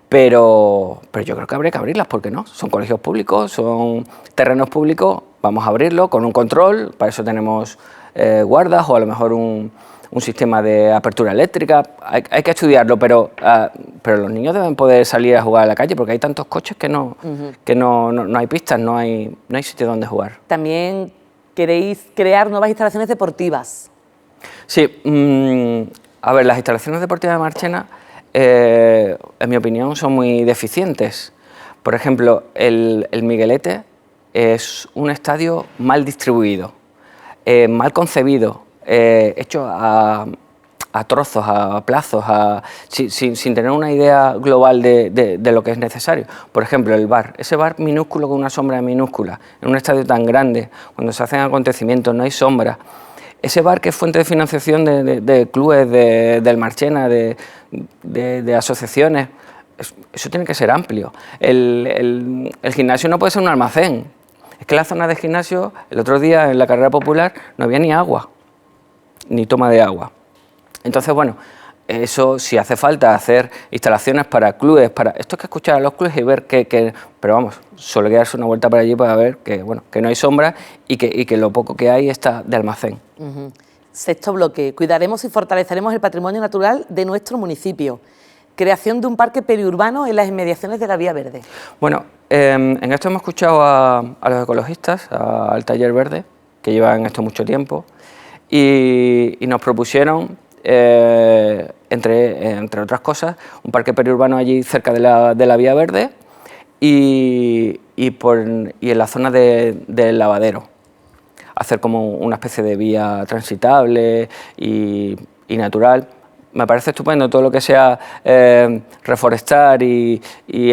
Pero yo creo que habría que abrirlas, ¿por qué no? Son colegios públicos, son terrenos públicos, vamos a abrirlo con un control, para eso tenemos guardas o a lo mejor un sistema de apertura eléctrica, hay que estudiarlo, pero los niños deben poder salir a jugar a la calle porque hay tantos coches que no hay pistas, no hay sitio donde jugar. También queréis crear nuevas instalaciones deportivas. Sí, a ver, las instalaciones deportivas de Marchena, en mi opinión, son muy deficientes. Por ejemplo, el Miguelete es un estadio mal distribuido, mal concebido, hecho a trozos, a plazos, sin tener una idea global de lo que es necesario. Por ejemplo, el bar, ese bar minúsculo con una sombra minúscula, en un estadio tan grande, cuando se hacen acontecimientos no hay sombra. Ese bar que es fuente de financiación de clubes del Marchena, de asociaciones, eso tiene que ser amplio. El gimnasio no puede ser un almacén. Es que la zona de gimnasio, el otro día en la carrera popular no había ni agua, ni toma de agua. Entonces, bueno, eso si hace falta hacer instalaciones para clubes, esto es que escuchar a los clubes y ver pero vamos, solo hay que darse una vuelta por allí para ver que no hay sombra y que lo poco que hay está de almacén. Sexto bloque, cuidaremos y fortaleceremos el patrimonio natural de nuestro municipio. Creación de un parque periurbano en las inmediaciones de la Vía Verde. Bueno, en esto hemos escuchado a los ecologistas, al Taller Verde, que llevan esto mucho tiempo, y nos propusieron, entre otras cosas, un parque periurbano allí cerca de la Vía Verde y en la zona del lavadero. Hacer como una especie de vía transitable y natural. Me parece estupendo todo lo que sea reforestar y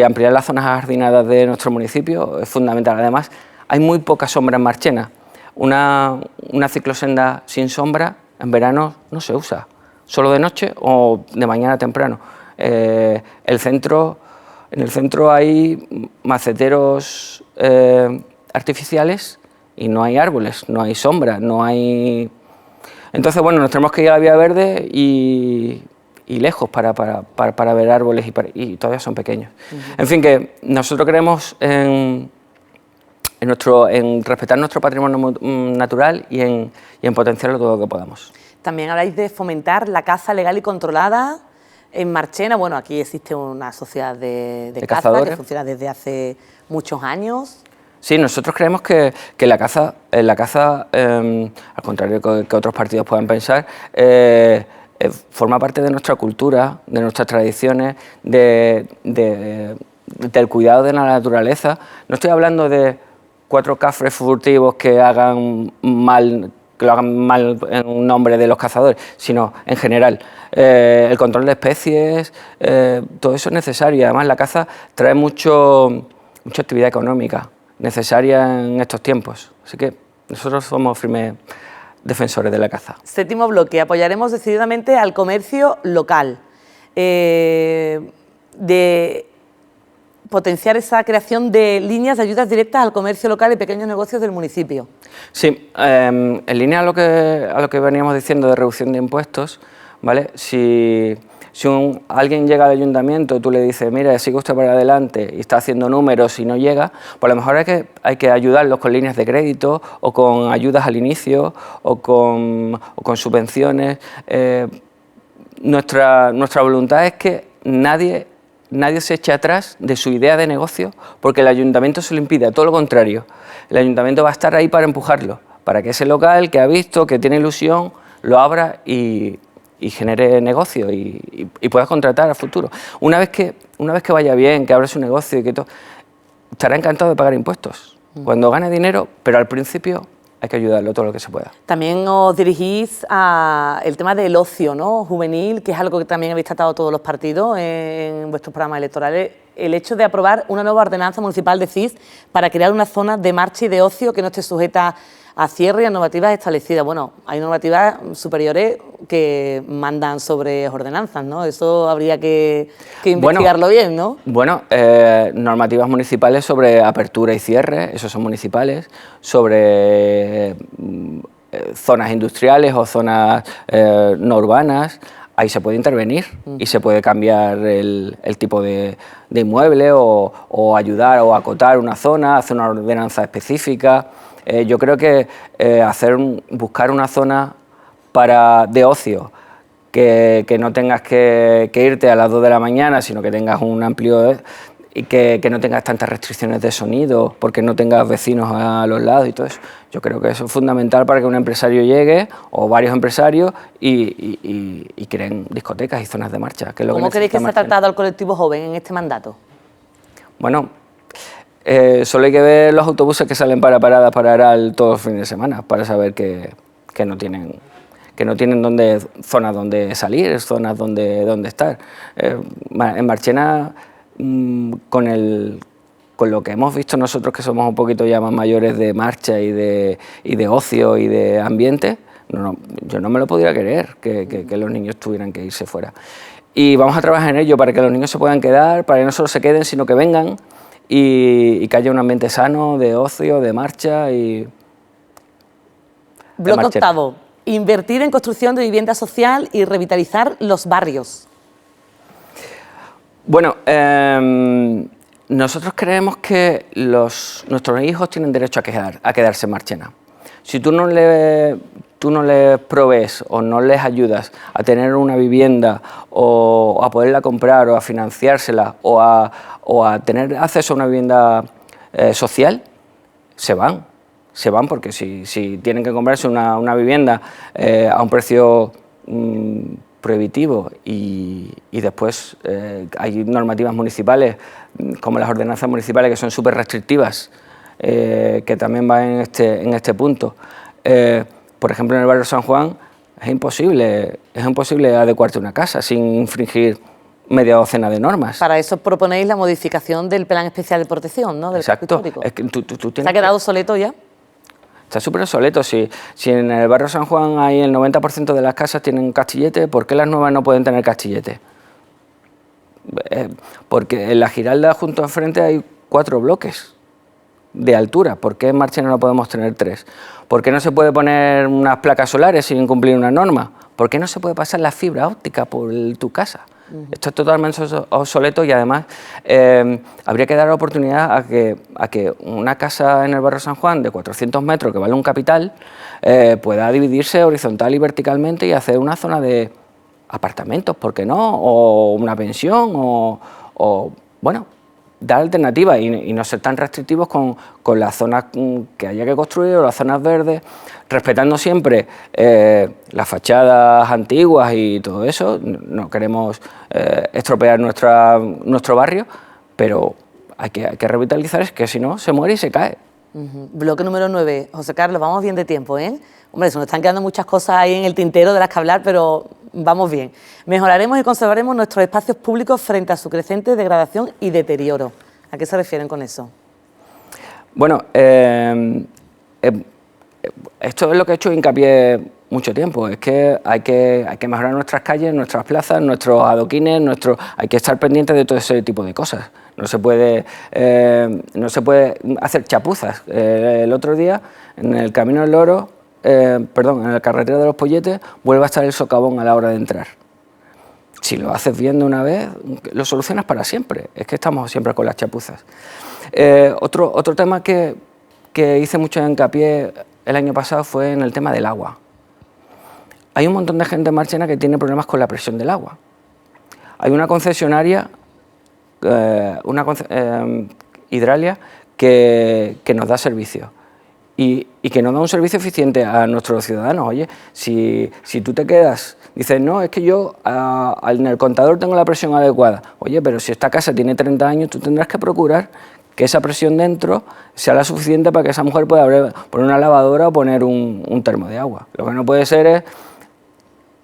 ampliar las zonas ajardinadas de nuestro municipio, es fundamental. Además, hay muy poca sombra en Marchena. Una ciclosenda sin sombra en verano no se usa, solo de noche o de mañana temprano. En el centro hay maceteros artificiales y no hay árboles, no hay sombra, no hay... Entonces, bueno, nos tenemos que ir a la Vía Verde y lejos para ver árboles y todavía son pequeños. En fin, que nosotros creemos en respetar nuestro patrimonio natural y en potenciarlo todo lo que podamos. También habláis de fomentar la caza legal y controlada en Marchena. Bueno, aquí existe una sociedad de caza que funciona desde hace muchos años. Sí, nosotros creemos que la caza, al contrario que otros partidos puedan pensar, forma parte de nuestra cultura, de nuestras tradiciones, del cuidado de la naturaleza. No estoy hablando de 4 cafres furtivos que lo hagan mal en nombre de los cazadores, sino en general. El control de especies, todo eso es necesario. Además, la caza trae mucha actividad económica necesaria en estos tiempos. Así que nosotros somos firmes defensores de la caza. Séptimo bloque, apoyaremos decididamente al comercio local. potenciar esa creación de líneas de ayudas directas al comercio local y pequeños negocios del municipio. Sí, en línea a lo que veníamos diciendo de reducción de impuestos, ¿vale? Si alguien llega al ayuntamiento, tú le dices, mire, sigue usted para adelante y está haciendo números y no llega, pues a lo mejor hay que ayudarlos con líneas de crédito o con ayudas al inicio o con subvenciones. Nuestra voluntad es que nadie se eche atrás de su idea de negocio porque el ayuntamiento se lo impide, todo lo contrario. El ayuntamiento va a estar ahí para empujarlo, para que ese local que ha visto, que tiene ilusión, lo abra y genere negocio y puedas contratar a futuro. Una vez que vaya bien, que abra su negocio y que todo, estará encantado de pagar impuestos cuando gane dinero, pero al principio hay que ayudarlo todo lo que se pueda. También os dirigís al tema del ocio, ¿no?, juvenil, que es algo que también habéis tratado todos los partidos en vuestros programas electorales. El hecho de aprobar una nueva ordenanza municipal, decís, para crear una zona de marcha y de ocio que no esté sujeta a cierre y a normativas establecidas. Bueno, hay normativas superiores que mandan sobre ordenanzas, ¿no? Eso habría que investigarlo bien, ¿no? Bueno, normativas municipales sobre apertura y cierre, esos son municipales, sobre zonas industriales o zonas no urbanas. Ahí se puede intervenir y se puede cambiar el tipo de inmueble o ayudar o acotar una zona, hacer una ordenanza específica. Yo creo que buscar una zona de ocio, que no tengas que irte a las 2 de la mañana, sino que tengas un amplio... y que no tengas tantas restricciones de sonido, porque no tengas vecinos a los lados y todo eso. Yo creo que eso es fundamental para que un empresario llegue, o varios empresarios, y creen discotecas y zonas de marcha. Que es lo ¿Cómo creéis que se ha tratado al colectivo joven en este mandato? Bueno, solo hay que ver los autobuses que salen para paradas para Aral todos los fines de semana, para saber que no tienen zonas donde salir, zonas donde estar. En Marchena, con lo que hemos visto nosotros, que somos un poquito ya más mayores de marcha y de ocio y de ambiente, yo no me lo podría creer que los niños tuvieran que irse fuera. Y vamos a trabajar en ello para que los niños se puedan quedar, para que no solo se queden, sino que vengan y que haya un ambiente sano de ocio, de marcha y... Bloque octavo, invertir en construcción de vivienda social y revitalizar los barrios. Bueno, nosotros creemos que nuestros hijos tienen derecho a quedarse en Marchena. Si tú no les provees o no les ayudas a tener una vivienda o a poderla comprar o a financiársela o a tener acceso a una vivienda social, se van porque si tienen que comprarse una vivienda a un precio prohibitivo y después hay normativas municipales como las ordenanzas municipales que son súper restrictivas, que también van en este punto. Por ejemplo, en el barrio San Juan es imposible adecuarte una casa sin infringir media docena de normas. Para eso proponéis la modificación del Plan Especial de Protección, ¿no? Del Exacto. Histórico. Es que ¿Se ha quedado obsoleto ya? Está súper obsoleto. Si en el barrio San Juan hay el 90% de las casas tienen castillete, ¿por qué las nuevas no pueden tener castillete? Porque en la Giralda, junto enfrente, hay 4 bloques de altura. ¿Por qué en Marchena no podemos tener 3? ¿Por qué no se puede poner unas placas solares sin cumplir una norma? ¿Por qué no se puede pasar la fibra óptica por tu casa? Esto es totalmente obsoleto y además habría que dar oportunidad a que una casa en el barrio San Juan de 400 metros, que vale un capital, pueda dividirse horizontal y verticalmente y hacer una zona de apartamentos, ¿por qué no? O una pensión, o bueno, dar alternativas y no ser tan restrictivos con las zonas que haya que construir o las zonas verdes, respetando siempre las fachadas antiguas y todo eso. No queremos estropear nuestro barrio, pero hay que revitalizar, es que si no se muere y se cae. Bloque número 9. José Carlos, vamos bien de tiempo, ¿eh? Hombre, se nos están quedando muchas cosas ahí en el tintero de las que hablar, pero vamos bien. Mejoraremos y conservaremos nuestros espacios públicos frente a su creciente degradación y deterioro. ¿A qué se refieren con eso? Bueno, esto es lo que he hecho hincapié mucho tiempo. Es que hay que mejorar nuestras calles, nuestras plazas, nuestros adoquines, hay que estar pendientes de todo ese tipo de cosas. No se puede hacer chapuzas. El otro día, en el Camino del Loro, en la carretera de los Polletes, vuelve a estar el socavón a la hora de entrar. Si lo haces bien de una vez, lo solucionas para siempre. Es que estamos siempre con las chapuzas. Otro tema que hice mucho hincapié el año pasado fue en el tema del agua. Hay un montón de gente en Marchena que tiene problemas con la presión del agua. Hay una concesionaria, Hidralia, que nos da servicio y que nos da un servicio eficiente a nuestros ciudadanos. Oye, si tú te quedas, dices, no, es que yo en el contador tengo la presión adecuada. Oye, pero si esta casa tiene 30 años, tú tendrás que procurar que esa presión dentro sea la suficiente para que esa mujer pueda poner una lavadora o poner un termo de agua. Lo que no puede ser es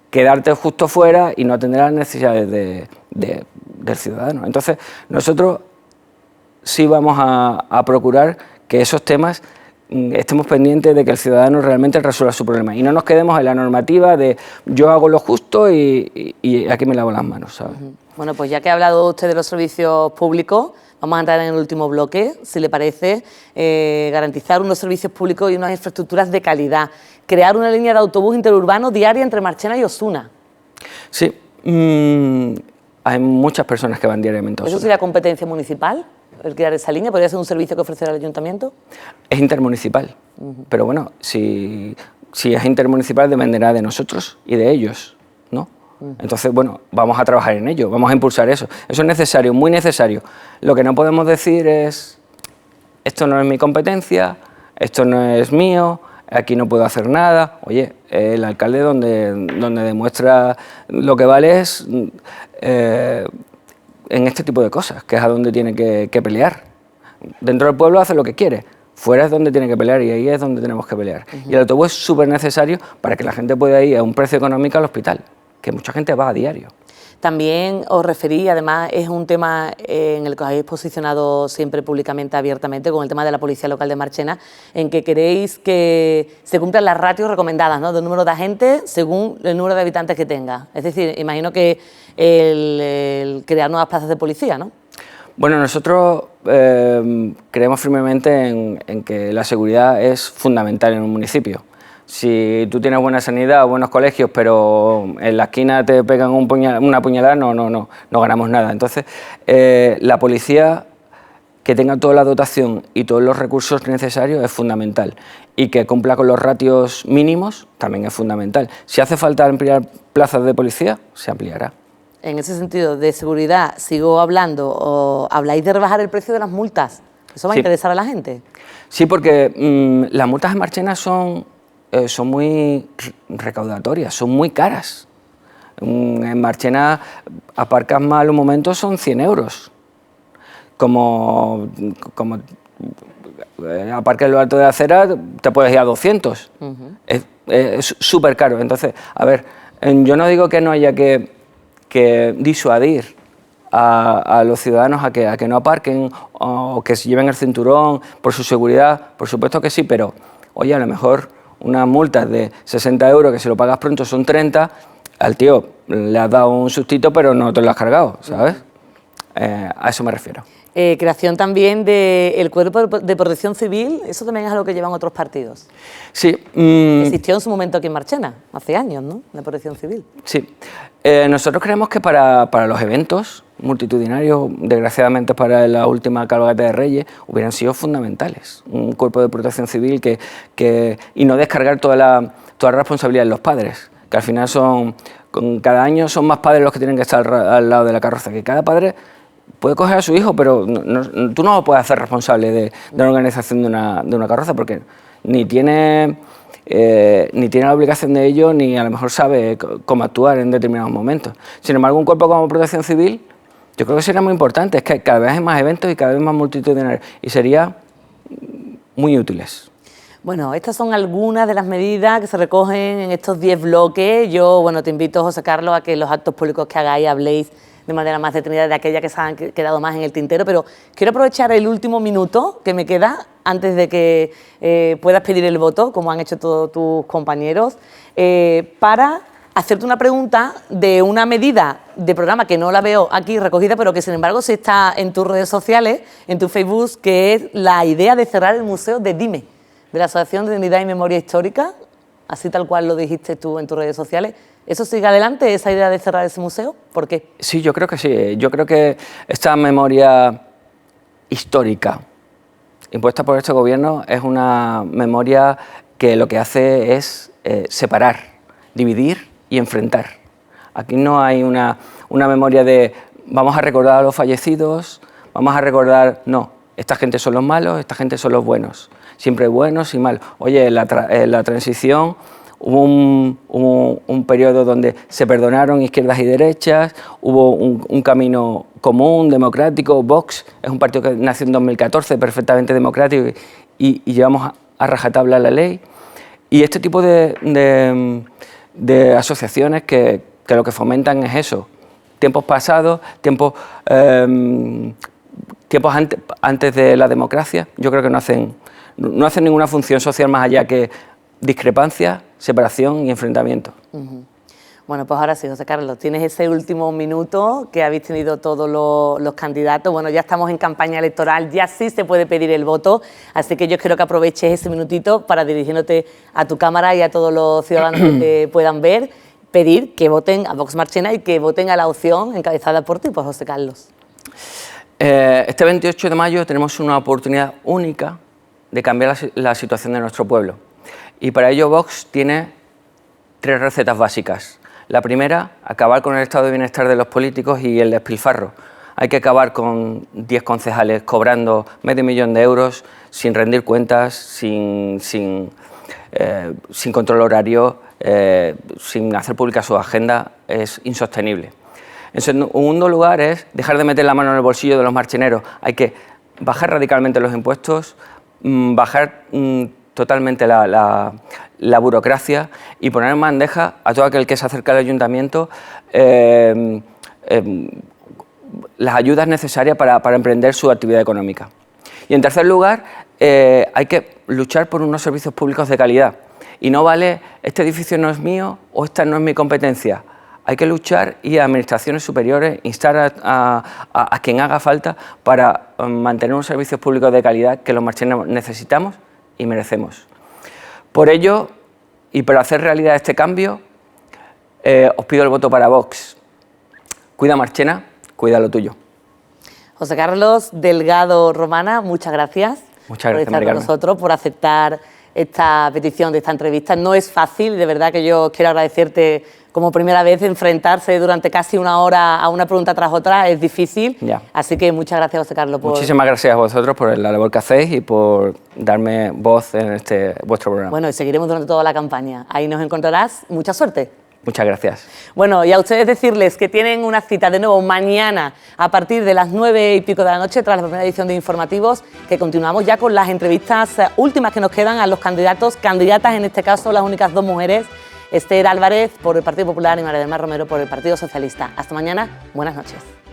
quedarte justo fuera y no atender las necesidades del ciudadano. Entonces, nosotros sí vamos a procurar que esos temas estemos pendientes de que el ciudadano realmente resuelva su problema y no nos quedemos en la normativa de yo hago lo justo y aquí me lavo las manos, ¿sabes? Bueno, pues ya que ha hablado usted de los servicios públicos, vamos a entrar en el último bloque, si le parece, garantizar unos servicios públicos y unas infraestructuras de calidad, crear una línea de autobús interurbano diaria entre Marchena y Osuna. Sí, hay muchas personas que van diariamente a Osuna. ¿Eso sería competencia municipal, el crear esa línea? ¿Podría ser un servicio que ofrecerá el ayuntamiento? Es intermunicipal, pero bueno, si es intermunicipal dependerá de nosotros y de ellos, ¿no? Entonces, bueno, vamos a trabajar en ello, vamos a impulsar eso. Eso es necesario, muy necesario. Lo que no podemos decir es, esto no es mi competencia, esto no es mío, aquí no puedo hacer nada. Oye, el alcalde donde demuestra lo que vale es en este tipo de cosas, que es a donde tiene que pelear. Dentro del pueblo hace lo que quiere, fuera es donde tiene que pelear y ahí es donde tenemos que pelear. Y el autobús es súper necesario para que la gente pueda ir a un precio económico al hospital, que mucha gente va a diario. También os referí, además es un tema en el que os habéis posicionado siempre públicamente, abiertamente, con el tema de la Policía Local de Marchena, en que queréis que se cumplan las ratios recomendadas, ¿no?, del número de agentes según el número de habitantes que tenga. Es decir, imagino que el crear nuevas plazas de policía, ¿no? Bueno, nosotros creemos firmemente en que la seguridad es fundamental en un municipio. Si tú tienes buena sanidad, buenos colegios, pero en la esquina te pegan una puñalada, no ganamos nada. Entonces, la policía que tenga toda la dotación y todos los recursos necesarios es fundamental. Y que cumpla con los ratios mínimos también es fundamental. Si hace falta ampliar plazas de policía, se ampliará. En ese sentido de seguridad, sigo hablando, o habláis de rebajar el precio de las multas. ¿Eso va a interesar a la gente? Sí, porque las multas en Marchena son muy recaudatorias, son muy caras. En Marchena aparcas mal un momento son 100 euros. Como aparques en lo alto de la acera te puedes ir a 200. Es súper caro. Entonces, a ver, yo no digo que no haya que disuadir a los ciudadanos a que no aparquen o que se lleven el cinturón por su seguridad, por supuesto que sí, pero oye, a lo mejor unas multas de 60 euros que si lo pagas pronto son 30, al tío le has dado un sustito pero no te lo has cargado, ¿sabes? A eso me refiero. Creación también del Cuerpo de Protección Civil, eso también es algo que llevan otros partidos. Sí. Existió en su momento aquí en Marchena, hace años, ¿no?, la Protección Civil. Sí. Nosotros creemos que para los eventos multitudinarios, desgraciadamente para la última cabalgata de Reyes, hubieran sido fundamentales. Un Cuerpo de Protección Civil y no descargar toda la responsabilidad en los padres, que al final cada año son más padres los que tienen que estar al lado de la carroza, que cada padre puede coger a su hijo, pero tú no lo puedes hacer responsable de la organización de una carroza, porque ni tiene la obligación de ello, ni a lo mejor sabe cómo actuar en determinados momentos. Sin embargo, un cuerpo como Protección Civil, yo creo que sería muy importante, es que cada vez hay más eventos y cada vez más multitudinarios, y sería muy útiles. Bueno, estas son algunas de las medidas que se recogen en estos 10 bloques. Yo, bueno, te invito, José Carlos, a que en los actos públicos que hagáis habléis de manera más detenida de aquellas que se han quedado más en el tintero, pero quiero aprovechar el último minuto que me queda antes de que puedas pedir el voto, como han hecho todos tus compañeros, para hacerte una pregunta de una medida de programa que no la veo aquí recogida, pero que sin embargo sí está en tus redes sociales, en tu Facebook, que es la idea de cerrar el museo de Dime, de la Asociación de Dignidad y Memoria Histórica, así tal cual lo dijiste tú en tus redes sociales. ¿Eso sigue adelante, esa idea de cerrar ese museo? ¿Por qué? Sí, yo creo que sí. Yo creo que esta memoria histórica impuesta por este gobierno es una memoria que lo que hace es separar, dividir y enfrentar. Aquí no hay una memoria de vamos a recordar a los fallecidos, vamos a recordar, no, esta gente son los malos, esta gente son los buenos, siempre buenos y malos. Oye, en la transición hubo un periodo donde se perdonaron izquierdas y derechas, hubo un camino común, democrático. Vox es un partido que nació en 2014, perfectamente democrático, y llevamos a rajatabla la ley. Y este tipo de asociaciones que lo que fomentan es eso, tiempos pasados, tiempos antes de la democracia. Yo creo que no hacen ninguna función social más allá que discrepancia, separación y enfrentamiento. Bueno, pues ahora sí, José Carlos, tienes ese último minuto que habéis tenido todos los candidatos. Bueno, ya estamos en campaña electoral, ya sí se puede pedir el voto, así que yo quiero que aproveches ese minutito para, dirigiéndote a tu cámara y a todos los ciudadanos que te puedan ver, pedir que voten a Vox Marchena y que voten a la opción encabezada por ti, pues José Carlos. Este 28 de mayo tenemos una oportunidad única de cambiar la situación de nuestro pueblo. Y para ello Vox tiene 3 recetas básicas. La primera, acabar con el estado de bienestar de los políticos y el despilfarro. Hay que acabar con 10 concejales cobrando $500.000 de euros sin rendir cuentas, sin control horario, sin hacer pública su agenda. Es insostenible. En segundo lugar es dejar de meter la mano en el bolsillo de los marcheneros. Hay que bajar radicalmente los impuestos, bajar totalmente la burocracia y poner en bandeja a todo aquel que se acerca al ayuntamiento las ayudas necesarias para emprender su actividad económica. Y en tercer lugar, hay que luchar por unos servicios públicos de calidad. Y no vale, este edificio no es mío o esta no es mi competencia. Hay que luchar y a administraciones superiores instar a quien haga falta para mantener unos servicios públicos de calidad que los marcheneros necesitamos y merecemos. Por ello, y para hacer realidad este cambio, os pido el voto para Vox. Cuida Marchena, cuida lo tuyo. José Carlos Delgado Romana, muchas gracias, por estar con nosotros, por aceptar esta petición de esta entrevista. No es fácil, de verdad que yo quiero agradecerte como primera vez enfrentarse durante casi una hora a una pregunta tras otra, es difícil. Ya. Así que muchas gracias, José Carlos. Muchísimas gracias a vosotros por la labor que hacéis y por darme voz en vuestro programa. Bueno, y seguiremos durante toda la campaña. Ahí nos encontrarás. Mucha suerte. Muchas gracias. Bueno, y a ustedes decirles que tienen una cita de nuevo mañana a partir de las 9 y pico de la noche, tras la primera edición de Informativos, que continuamos ya con las entrevistas últimas que nos quedan a los candidatos, candidatas, en este caso las únicas 2 mujeres, Esther Álvarez por el Partido Popular y María del Mar Romero por el Partido Socialista. Hasta mañana, buenas noches.